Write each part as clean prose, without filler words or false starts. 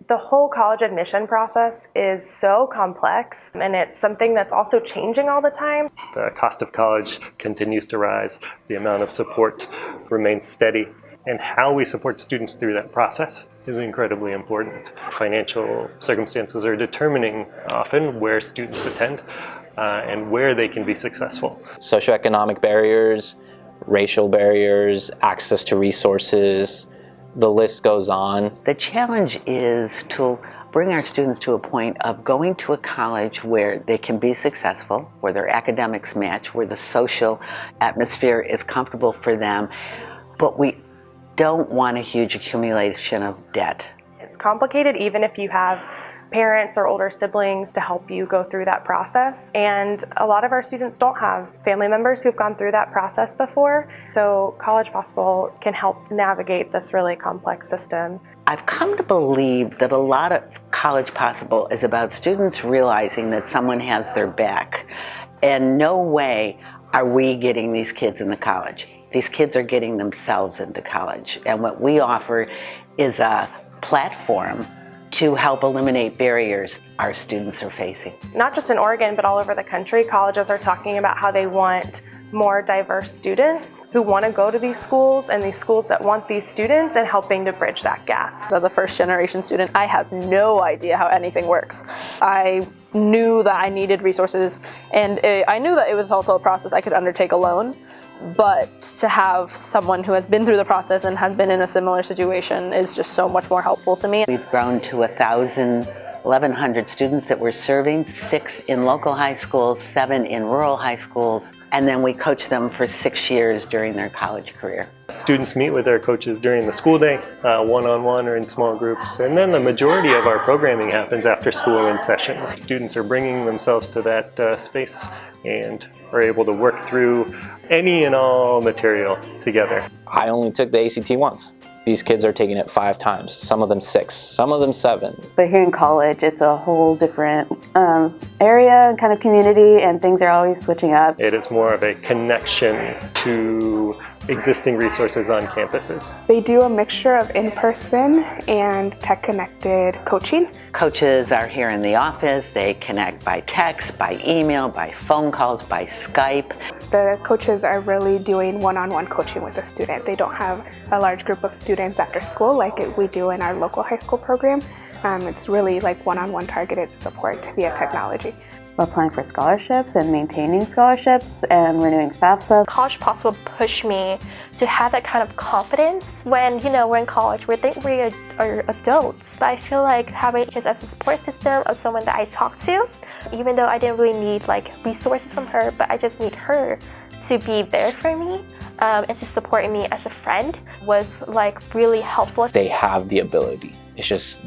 The whole college admission process is so complex, and it's something that's also changing all the time. The cost of college continues to rise. The amount of support remains steady. And how we support students through that process is incredibly important. Financial circumstances are determining often where students attend and where they can be successful. Socioeconomic barriers, racial barriers, access to resources, the list goes on. The challenge is to bring our students to a point of going to a college where they can be successful, where their academics match, where the social atmosphere is comfortable for them, but we don't want a huge accumulation of debt. It's complicated even if you have parents or older siblings to help you go through that process. And a lot of our students don't have family members who've gone through that process before. So College Possible can help navigate this really complex system. I've come to believe that a lot of College Possible is about students realizing that someone has their back. And no way are we getting these kids into college. These kids are getting themselves into college. And what we offer is a platform to help eliminate barriers our students are facing. Not just in Oregon, but all over the country, colleges are talking about how they want more diverse students who want to go to these schools, and these schools that want these students, and helping to bridge that gap. As a first-generation student, I have no idea how anything works. I knew that I needed resources, and I knew that it was also a process I could undertake alone. But to have someone who has been through the process and has been in a similar situation is just so much more helpful to me. We've grown to 1,100 students that we're serving, 6 in local high schools, 7 in rural high schools, and then we coach them for 6 years during their college career. Students meet with their coaches during the school day, one-on-one or in small groups, and then the majority of our programming happens after school in sessions. Students are bringing themselves to that space and are able to work through any and all material together. I only took the ACT once. These kids are taking it 5 times, some of them 6, some of them 7. But here in college, it's a whole different area and kind of community, and things are always switching up. It is more of a connection to existing resources on campuses. They do a mixture of in-person and tech-connected coaching. Coaches are here in the office. They connect by text, by email, by phone calls, by Skype. The coaches are really doing one-on-one coaching with the student. They don't have a large group of students after school like we do in our local high school program. It's really like one-on-one targeted support via technology. We're applying for scholarships and maintaining scholarships and renewing FAFSA. College Possible pushed me to have that kind of confidence when, we're in college. We think we are adults, but I feel like having just as a support system of someone that I talk to, even though I didn't really need resources from her, but I just need her to be there for me and to support me as a friend was really helpful. They have the ability. It's just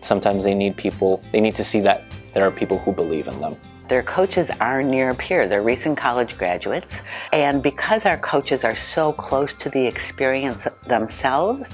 sometimes they need to see that there are people who believe in them. Their coaches are near peer. They're recent college graduates. And because our coaches are so close to the experience themselves,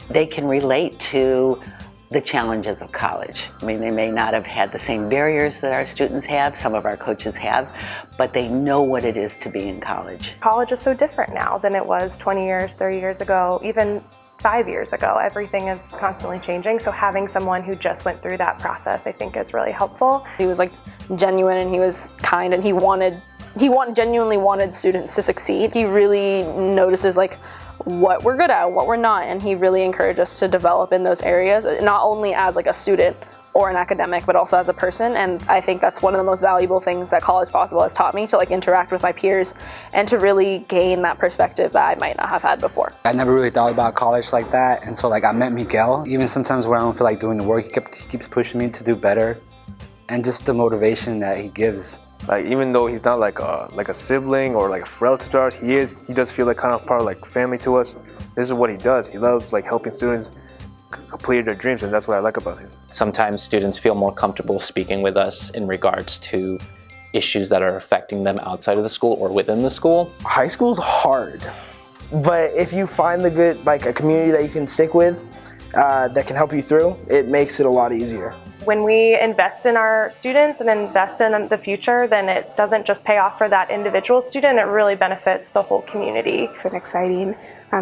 they can relate to the challenges of college. I mean, they may not have had the same barriers that our students have, some of our coaches have, but they know what it is to be in college. College is so different now than it was 20 years, 30 years ago, even 5 years ago. Everything is constantly changing, so having someone who just went through that process, I think, is really helpful. He was genuine, and he was kind, and he genuinely wanted students to succeed. He really notices what we're good at and what we're not, and he really encouraged us to develop in those areas, not only as a student or an academic, but also as a person. And I think that's one of the most valuable things that College Possible has taught me, to interact with my peers and to really gain that perspective that I might not have had before. I never really thought about college like that until I met Miguel. Even sometimes when I don't feel like doing the work, he keeps pushing me to do better, and just the motivation that he gives. Even though he's not like a sibling or a relative to ours, he does feel kind of part of family to us. This is what he does. He loves helping students complete their dreams, and that's what I like about him. Sometimes students feel more comfortable speaking with us in regards to issues that are affecting them outside of the school or within the school. High school's hard, but if you find the good, a community that you can stick with, that can help you through, it makes it a lot easier. When we invest in our students and invest in the future, then it doesn't just pay off for that individual student, it really benefits the whole community. It's been exciting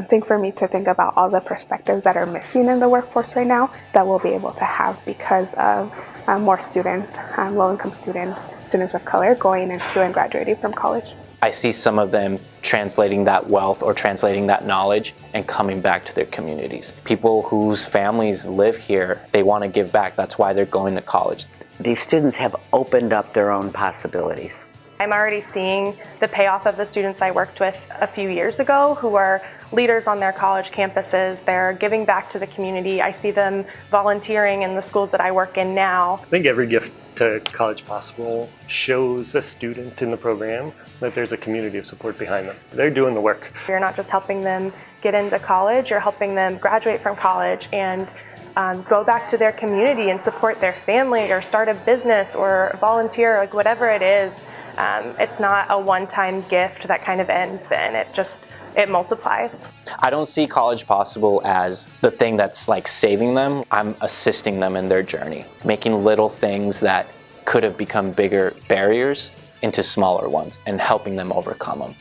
thing for me to think about all the perspectives that are missing in the workforce right now that we'll be able to have because of more students, low-income students, students of color going into and graduating from college. I see some of them translating that wealth or translating that knowledge and coming back to their communities. People whose families live here, they want to give back. That's why they're going to college. These students have opened up their own possibilities. I'm already seeing the payoff of the students I worked with a few years ago who are leaders on their college campuses. They're giving back to the community. I see them volunteering in the schools that I work in now. I think every gift to College Possible shows a student in the program that there's a community of support behind them. They're doing the work. You're not just helping them get into college, you're helping them graduate from college and go back to their community and support their family or start a business or volunteer, like whatever it is. It's not a one-time gift that kind of ends then. It multiplies. I don't see College Possible as the thing that's like saving them. I'm assisting them in their journey, making little things that could have become bigger barriers into smaller ones and helping them overcome them.